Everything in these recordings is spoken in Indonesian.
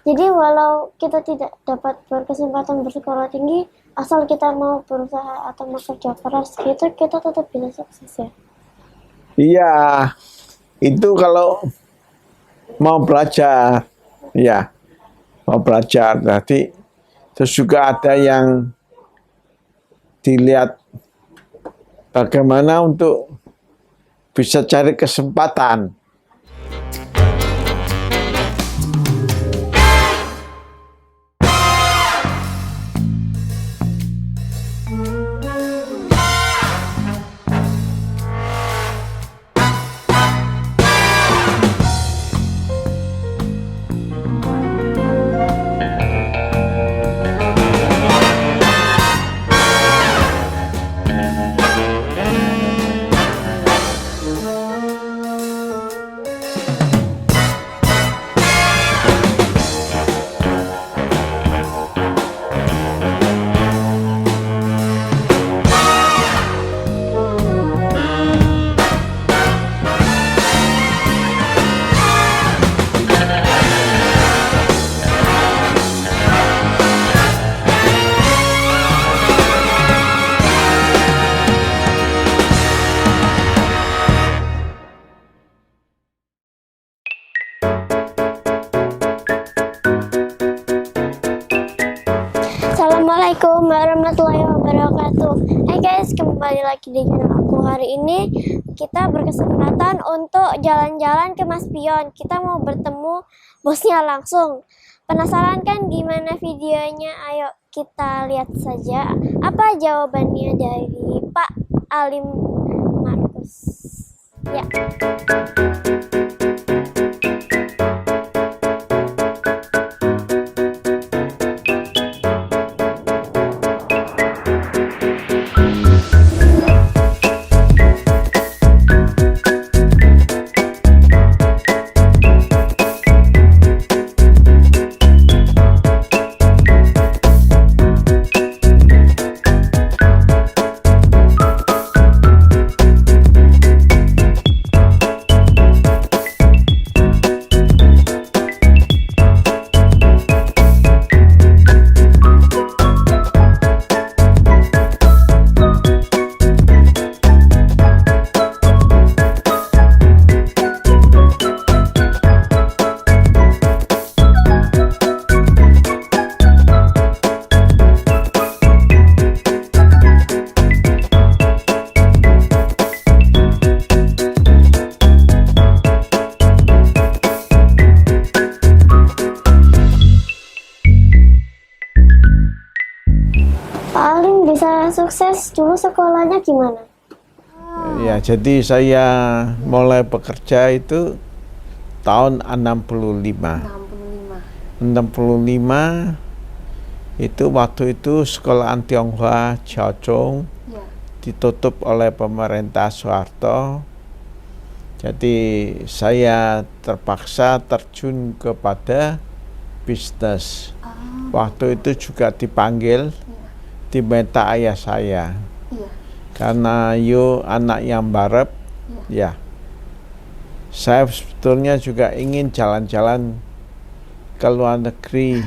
Jadi walau kita tidak dapat berkesempatan bersekolah tinggi, asal kita mau berusaha atau mau kerja keras gitu, kita tetap bisa sukses ya. Iya, itu kalau mau belajar, ya mau belajar. Nanti terus juga ada yang dilihat bagaimana untuk bisa cari kesempatan. Assalamualaikum warahmatullahi wabarakatuh. Hai guys, kembali lagi di channel aku. Hari ini kita berkesempatan untuk jalan-jalan ke Mas Pion. Kita mau bertemu bosnya langsung. Penasaran kan gimana videonya? Ayo kita lihat saja apa jawabannya dari Pak Alim Markus. Ya. Paling bisa sukses dulu sekolahnya gimana? Ya, jadi saya mulai bekerja itu tahun 65. 65 itu waktu itu sekolahan Tionghoa Jiaozhong ditutup oleh pemerintah Soeharto. Jadi saya terpaksa terjun kepada bisnis. Waktu itu juga dipanggil, diminta ayah saya. Karena you anak yang barep, ya. Saya sebetulnya juga ingin jalan-jalan ke luar negeri,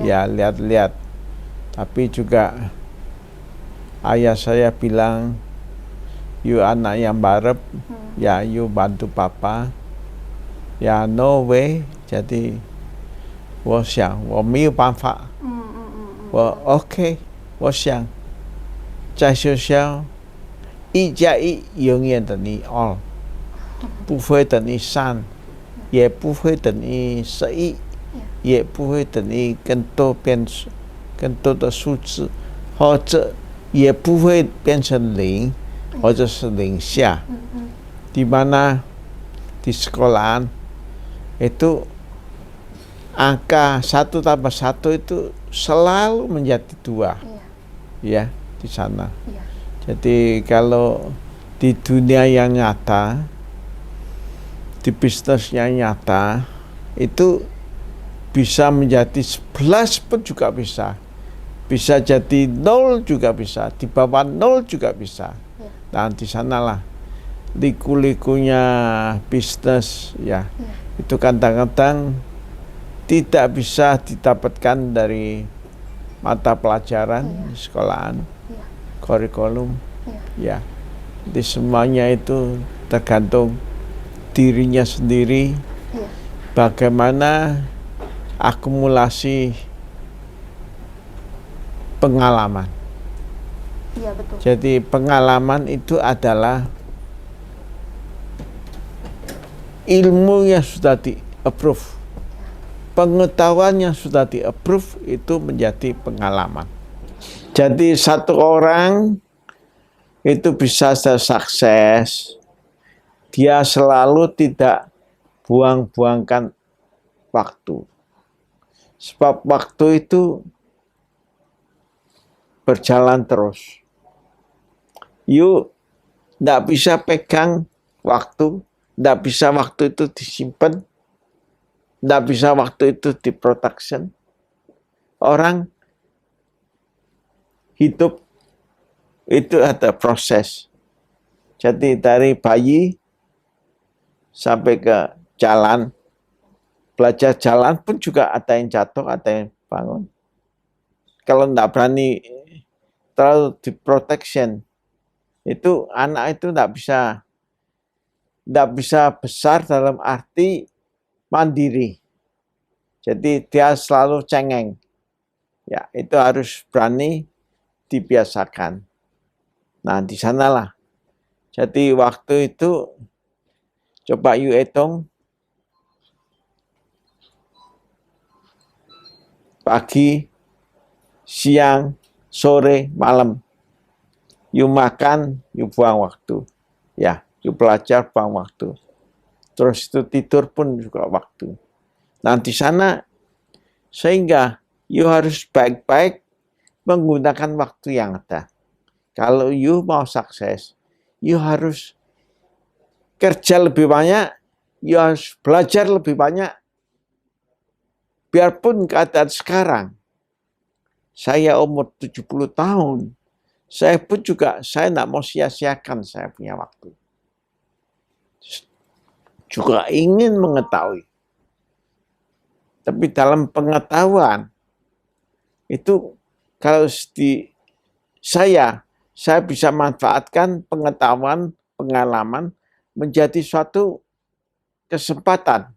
ya lihat-lihat. Tapi juga ayah saya bilang, you anak yang barep, ya you bantu papa. Ya no way, jadi 我想我没有办法，我 OK， 我想在学校1加1永远等于2，不会等于3，也不会等于11，也不会等于更多的数字，或者也不会变成0，或者是0下。di mana di sekolahan itu angka 1 tambah 1 itu selalu menjadi 2, ya di sana. Jadi kalau di dunia yang nyata, di bisnis yang nyata, itu bisa menjadi 11 pun juga bisa. Bisa jadi 0 juga bisa, di bawah 0 juga bisa. Dan di sanalah liku-likunya bisnis, ya. Itu kadang-kadang tidak bisa didapatkan dari mata pelajaran di sekolahan, kurikulum. Ya, di semuanya itu tergantung dirinya sendiri. Bagaimana akumulasi pengalaman. Iya, betul. Jadi pengalaman itu adalah ilmu yang sudah di-approve. Pengetahuan yang sudah di-approve itu menjadi pengalaman. Jadi satu orang itu bisa sukses, dia selalu tidak buang-buangkan waktu. Sebab waktu itu berjalan terus. You tidak bisa pegang waktu, tidak bisa waktu itu disimpan, tidak bisa waktu itu diprotection. Orang hidup itu ada proses. Jadi dari bayi sampai ke jalan, belajar jalan pun juga ada yang jatuh, ada yang bangun. Kalau tidak berani terlalu diprotection, itu anak itu tidak bisa besar dalam arti mandiri. Jadi dia selalu cengeng. Ya, itu harus berani dibiasakan. Nah, di sanalah. Jadi waktu itu coba you hitung pagi, siang, sore, malam. You makan, you buang waktu. Ya, you belajar, buang waktu. Terus itu tidur pun juga waktu. Nah, di sana sehingga you harus baik-baik menggunakan waktu yang ada. Kalau you mau sukses, you harus kerja lebih banyak, you harus belajar lebih banyak. Biarpun keadaan sekarang, saya umur 70 tahun, saya pun juga, saya tidak mau sia-siakan saya punya waktu. Juga ingin mengetahui. Tapi dalam pengetahuan, itu kalau saya bisa manfaatkan pengetahuan, pengalaman, menjadi suatu kesempatan,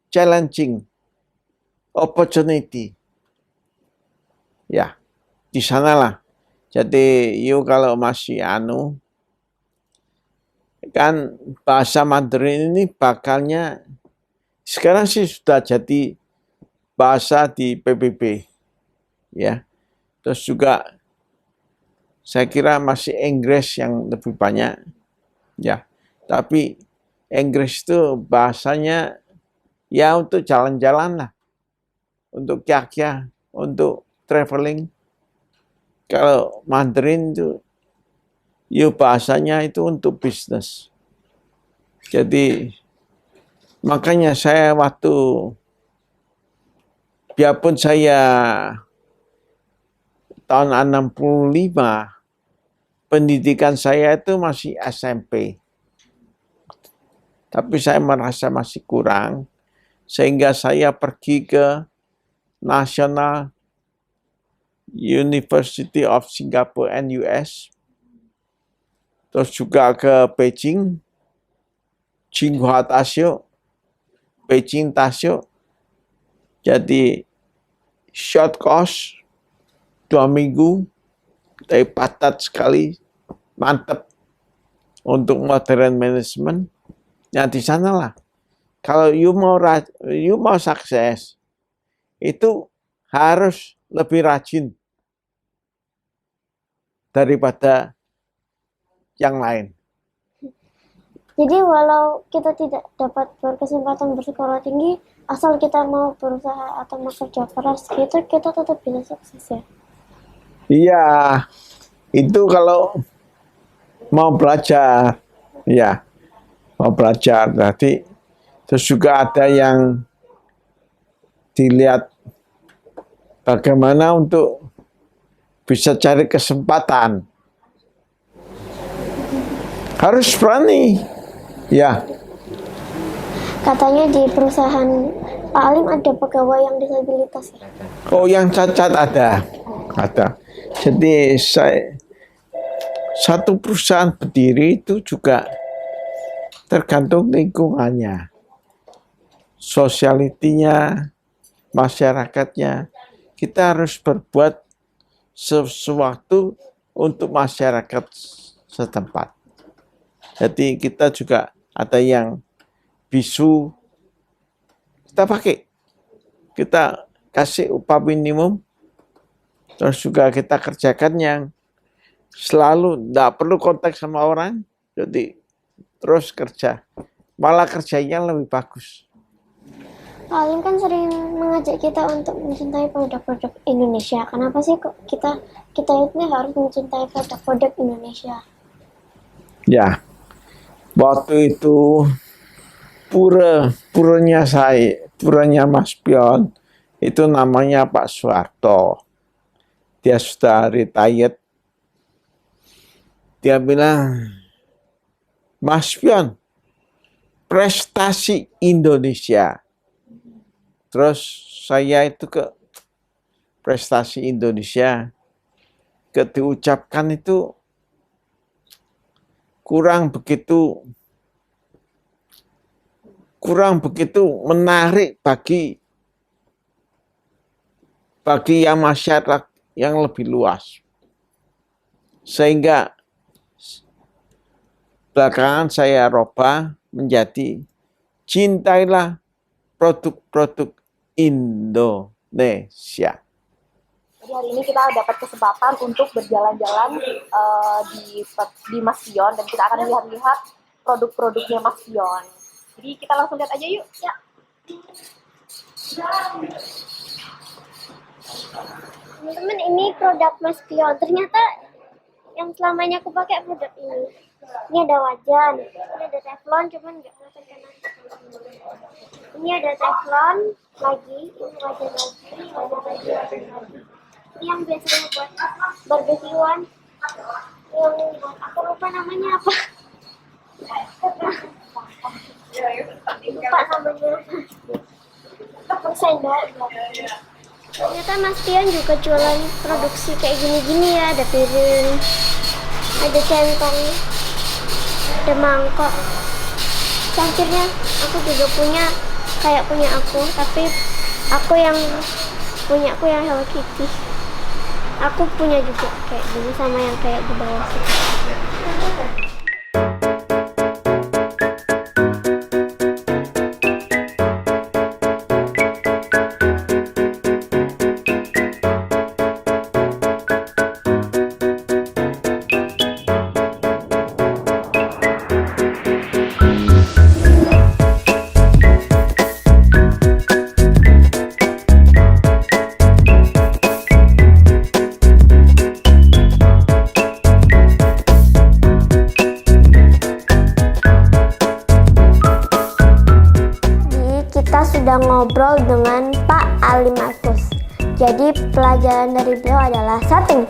challenging, opportunity. Ya, di sanalah. Jadi, you kalau masih kan bahasa Mandarin ini bakalnya, sekarang sih sudah jadi bahasa di PBB. Ya, terus juga saya kira masih Inggris yang lebih banyak. Ya, tapi Inggris itu bahasanya ya untuk jalan-jalan lah, untuk kia-kia, untuk traveling. Kalau Mandarin itu, ya bahasanya itu untuk bisnis. Jadi makanya saya waktu, biarpun saya tahun 65, pendidikan saya itu masih SMP. Tapi saya merasa masih kurang, sehingga saya pergi ke National University of Singapore and US, terus juga ke Beijing, Tsinghua Daxiu, Beijing Daxiu. Jadi short course 2 minggu, tapi padat sekali, mantap untuk modern management. Ya di sanalah. Kalau you mau sukses, itu harus lebih rajin daripada yang lain. Jadi walau kita tidak dapat berkesempatan bersekolah tinggi, asal kita mau berusaha atau mau kerja keras gitu, kita tetap bisa sukses ya. Iya, itu kalau mau belajar, ya mau belajar. Berarti terus juga ada yang dilihat bagaimana untuk bisa cari kesempatan. Harus berani. Ya. Katanya di perusahaan Pak Alim ada pegawai yang disabilitas ya? Oh, yang cacat ada. Jadi satu perusahaan berdiri itu juga tergantung lingkungannya, sosialitinya, masyarakatnya. Kita harus berbuat sesuatu untuk masyarakat setempat. Jadi kita juga ada yang bisu, kita pakai, kita kasih upah minimum, terus juga kita kerjakan yang selalu tidak perlu kontak sama orang, jadi terus kerja, malah kerjanya lebih bagus. Pak Alim kan sering mengajak kita untuk mencintai produk-produk Indonesia. Kenapa sih kok kita ini harus mencintai produk-produk Indonesia? Ya, waktu itu puranya Mas Pion itu namanya Pak Soeharto. Dia sudah retired. Dia bilang, Mas Pion, prestasi Indonesia. Terus saya itu ke prestasi Indonesia, diucapkan itu kurang begitu menarik bagi yang masyarakat yang lebih luas. Sehingga belakangan saya rubah menjadi cintailah produk-produk Indonesia. Jadi hari ini kita dapat kesempatan untuk berjalan-jalan di Mas Pion dan kita akan lihat-lihat produk-produknya Mas Pion. Jadi kita langsung lihat aja yuk. Ya. Teman-teman, ini produk Mas Pion. Ternyata yang selamanya aku pakai produk ini. Ini ada wajan, ini ada teflon, cuman nggak terkena. Ini ada teflon lagi, ini wajan lagi. Ini yang biasanya buat barbekyuan, yang aku lupa namanya apa. Lupa namanya. Sendok. Ternyata Mas Pion juga jualan produksi kayak gini-gini ya, ada piring, ada centong, ada mangkok. Akhirnya aku juga punya aku, tapi aku yang Hello Kitty. Aku punya juga kayak gini sama yang kayak di bawah sih. Sudah ngobrol dengan Pak Alim Markus. Jadi pelajaran dari beliau adalah satu,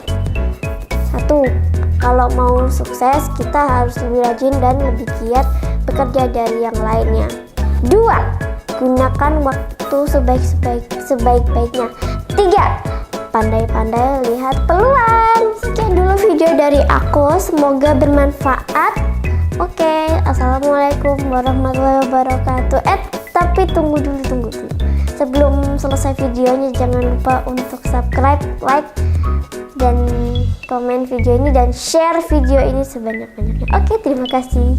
kalau mau sukses kita harus lebih rajin dan lebih giat bekerja dari yang lainnya. 2, gunakan waktu sebaik-baiknya. 3, pandai-pandai lihat peluang. Sekian dulu video dari aku, semoga bermanfaat. Oke, assalamualaikum warahmatullahi wabarakatuh. Tapi tunggu dulu. Sebelum selesai videonya jangan lupa untuk subscribe, like, dan komen video ini dan share video ini sebanyak-banyaknya. Oke, terima kasih.